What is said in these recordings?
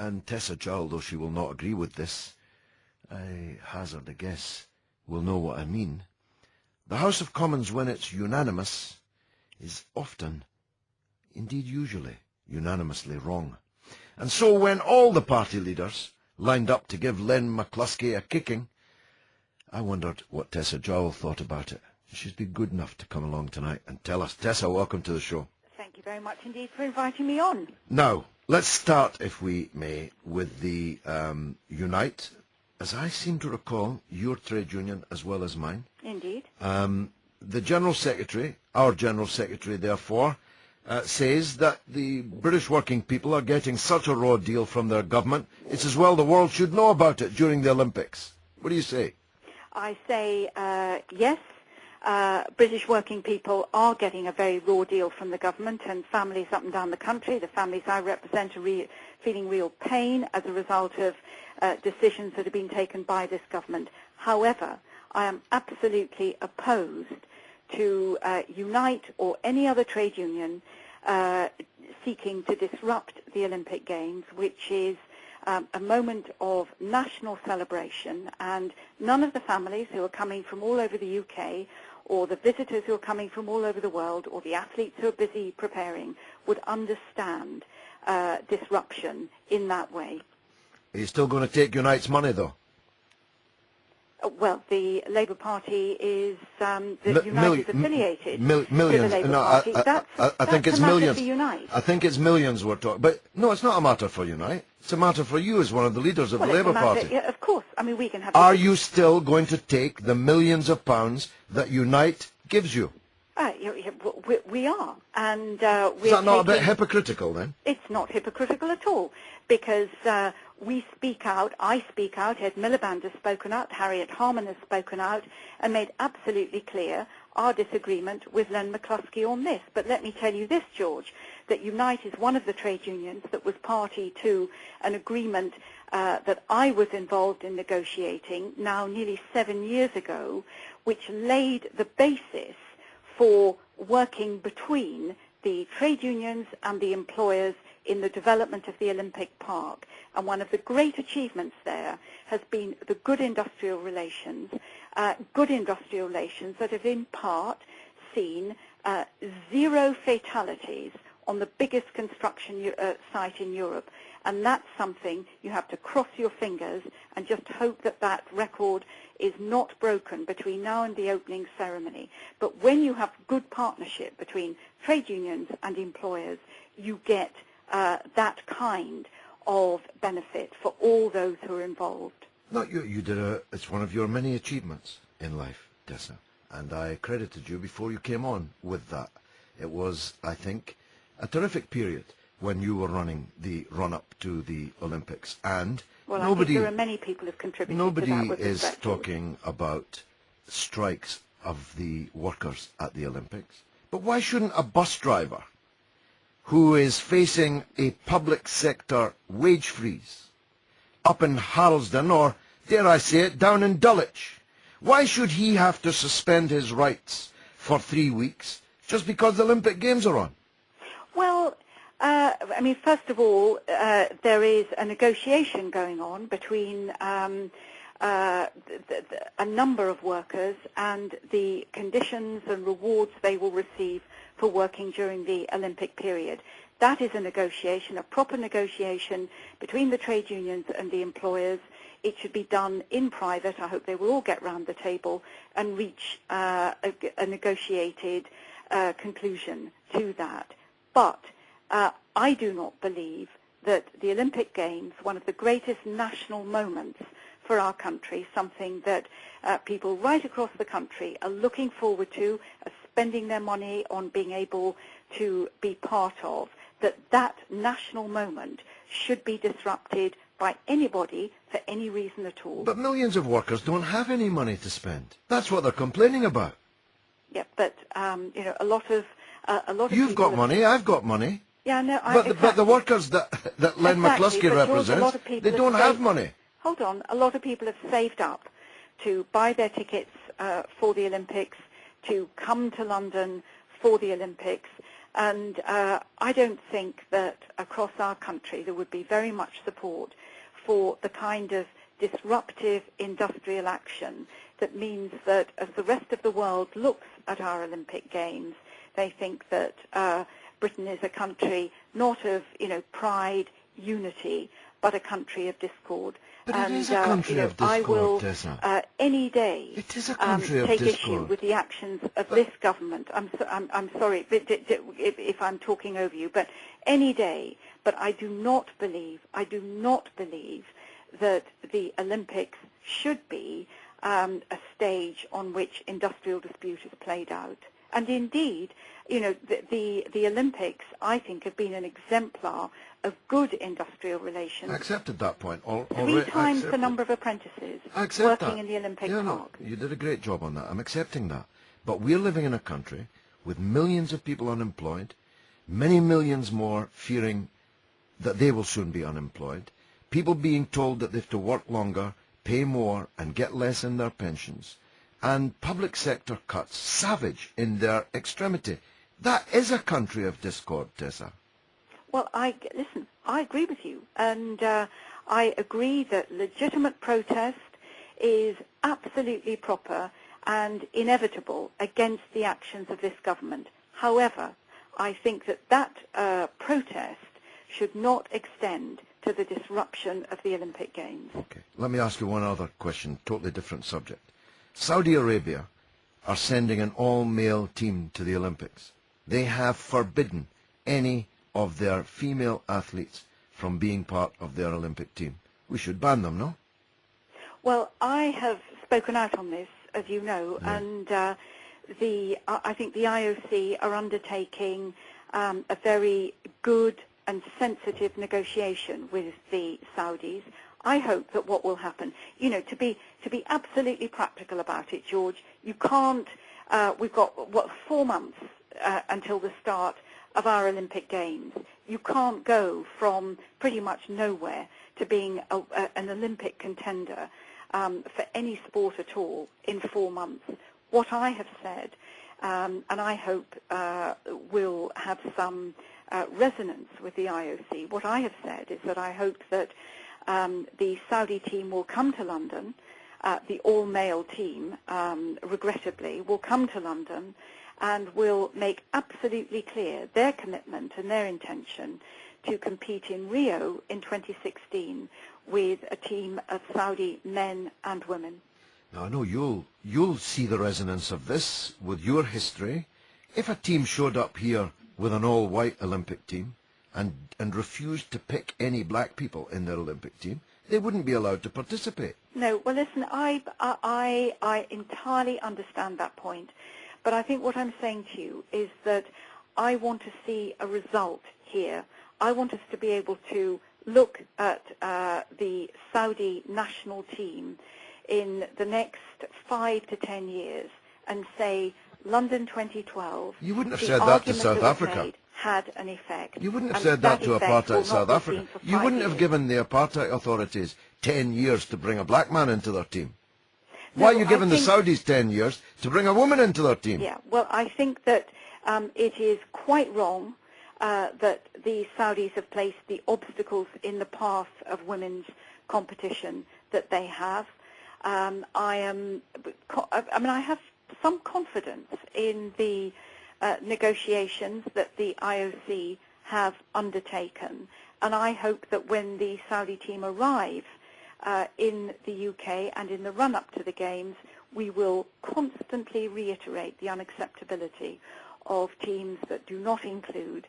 and Tessa Jowell, though she will not agree with this, I hazard a guess, will know what I mean. The House of Commons, when it's unanimous, is often, indeed usually, unanimously wrong. And so when all the party leaders lined up to give Len McCluskey a kicking, I wondered what Tessa Jowell thought about it. She's been good enough to come along tonight and tell us. Tessa, welcome to the show. Thank you very much indeed for inviting me on. Now, let's start, if we may, with the Unite. As I seem to recall, your trade union as well as mine. Indeed. The General Secretary, our General Secretary, therefore, says that the British working people are getting such a raw deal from their government, it's as well the world should know about it during the Olympics. What do you say? I say yes. British working people are getting a very raw deal from the government, and families up and down the country, the families I represent, are feeling real pain as a result of decisions that have been taken by this government. However, I am absolutely opposed to Unite or any other trade union seeking to disrupt the Olympic Games, which is a moment of national celebration, and none of the families who are coming from all over the UK or the visitors who are coming from all over the world or the athletes who are busy preparing would understand disruption in that way. Are you still going to take Unite's money, though? Well, the Labour Party is Unite is affiliated millions. to the Labour Party. I think it's millions. For Unite. I think it's millions we're talking. But no, it's not a matter for Unite. It's a matter for you as one of the leaders of the Labour Party. Yeah, of course. I mean, we can have. Are you still going to take the millions of pounds that Unite gives you? We are, and is that not a bit hypocritical then? It's not hypocritical at all, because we speak out, I speak out, Ed Miliband has spoken out, Harriet Harman has spoken out, and made absolutely clear our disagreement with Len McCluskey on this. But let me tell you this, George, that Unite is one of the trade unions that was party to an agreement that I was involved in negotiating now nearly 7 years ago, which laid the basis for working between the trade unions and the employers in the development of the Olympic Park. And one of the great achievements there has been the good industrial relations that have in part seen 0 fatalities on the biggest construction site in Europe. And that's something you have to cross your fingers and just hope that that record is not broken between now and the opening ceremony. But when you have good partnership between trade unions and employers, you get that kind of benefit for all those who are involved. No, you did it's one of your many achievements in life, Tessa, and I credited you before you came on with that. It was, I think, a terrific period when you were running the run-up to the Olympics, and well, nobody, I think there are many people who have contributed nobody to that with is respect. talking about strikes of the workers at the Olympics. But why shouldn't a bus driver who is facing a public sector wage freeze up in Harlesden, or dare I say it, down in Dulwich, why should he have to suspend his rights for 3 weeks just because the Olympic Games are on? Well, I mean, first of all, there is a negotiation going on between a number of workers and the conditions and rewards they will receive for working during the Olympic period. That is a negotiation, a proper negotiation between the trade unions and the employers. It should be done in private. I hope they will all get round the table and reach a negotiated conclusion to that. But I do not believe that the Olympic Games, one of the greatest national moments for our country, something that people right across the country are looking forward to, are spending their money on being able to be part of, that national moment should be disrupted by anybody for any reason at all. But millions of workers don't have any money to spend. That's what they're complaining about. Yeah, but you know, a lot of You've got money, I've got money. Yeah, no, but the workers that Len McCluskey represents, they don't have money. Hold on, a lot of people have saved up to buy their tickets for the Olympics, to come to London for the Olympics, And I don't think that across our country there would be very much support for the kind of disruptive industrial action that means that as the rest of the world looks at our Olympic Games, they think that Britain is a country not of, pride, unity, but a country of discord. But it is a country of discord, I will Tessa. any day It is a country of take discord. issue with the actions of this government. I'm sorry if I'm talking over you, but any day. But I do not believe that the Olympics should be a stage on which industrial dispute is played out. And indeed, the Olympics, I think, have been an exemplar of good industrial relations. I accepted that point. Three times the number of apprentices working in the Olympic Park. No, you did a great job on that. I'm accepting that. But we're living in a country with millions of people unemployed, many millions more fearing that they will soon be unemployed, people being told that they have to work longer, pay more, and get less in their pensions, and public sector cuts savage in their extremity. That is a country of discord, Tessa. Well, I agree with you, and I agree that legitimate protest is absolutely proper and inevitable against the actions of this government. However, I think that protest should not extend to the disruption of the Olympic Games. Okay, let me ask you one other question, totally different subject. Saudi Arabia are sending an all-male team to the Olympics. They have forbidden any of their female athletes from being part of their Olympic team. We should ban them, no? Well, I have spoken out on this, as you know, and I think the IOC are undertaking a very good and sensitive negotiation with the Saudis. I hope that what will happen, to be absolutely practical about it, George, you can't. We've got 4 months until the start of our Olympic Games. You can't go from pretty much nowhere to being an Olympic contender for any sport at all in 4 months. What I have said, and I hope will have some resonance with the IOC, what I have said is that I hope that the Saudi team will come to London, the all-male team, regrettably, will come to London and will make absolutely clear their commitment and their intention to compete in Rio in 2016 with a team of Saudi men and women. Now, I know you'll see the resonance of this with your history. If a team showed up here with an all-white Olympic team and refused to pick any black people in their Olympic team, they wouldn't be allowed to participate. No, well, listen, I entirely understand that point. But I think what I'm saying to you is that I want to see a result here. I want us to be able to look at the Saudi national team in the next 5 to 10 years and say, London 2012, you wouldn't have said that to South Africa. Had an effect. You wouldn't have said that to apartheid South Africa. You wouldn't have given the apartheid authorities 10 years to bring a black man into their team. Why are you giving the Saudis 10 years to bring a woman into their team? Yeah, well, I think that it is quite wrong that the Saudis have placed the obstacles in the path of women's competition that they have. I have some confidence in the negotiations that the IOC have undertaken, and I hope that when the Saudi team arrive in the UK and in the run-up to the Games, we will constantly reiterate the unacceptability of teams that do not include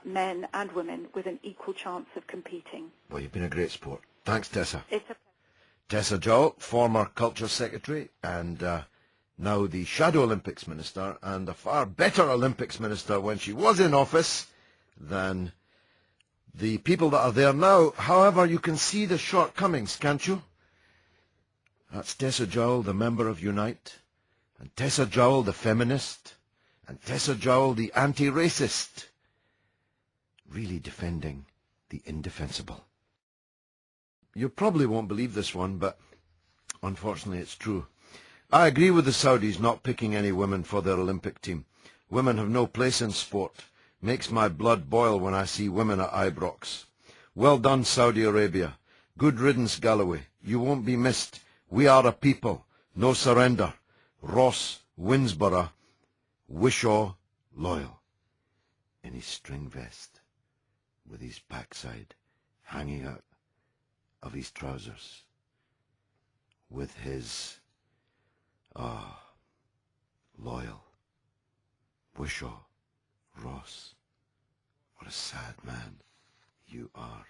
men and women with an equal chance of competing. Well, you've been a great sport. Thanks, Tessa. It's a Tessa Jowell, former Culture Secretary and now the Shadow Olympics Minister, and a far better Olympics Minister when she was in office than the people that are there now. However, you can see the shortcomings, can't you? That's Tessa Jowell, the member of Unite, and Tessa Jowell, the feminist, and Tessa Jowell, the anti-racist, really defending the indefensible. You probably won't believe this one, but unfortunately it's true. I agree with the Saudis not picking any women for their Olympic team. Women have no place in sport. Makes my blood boil when I see women at Ibrox. Well done, Saudi Arabia. Good riddance, Galloway. You won't be missed. We are a people. No surrender. Ross, Winsborough, Wishaw, loyal. In his string vest, with his backside hanging out of his trousers, with his, loyal, Wishaw, Ross. What a sad man you are,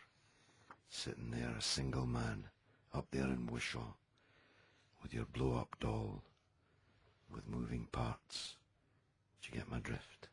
sitting there, a single man, up there in Wishaw, with your blow-up doll, with moving parts. Do you get my drift?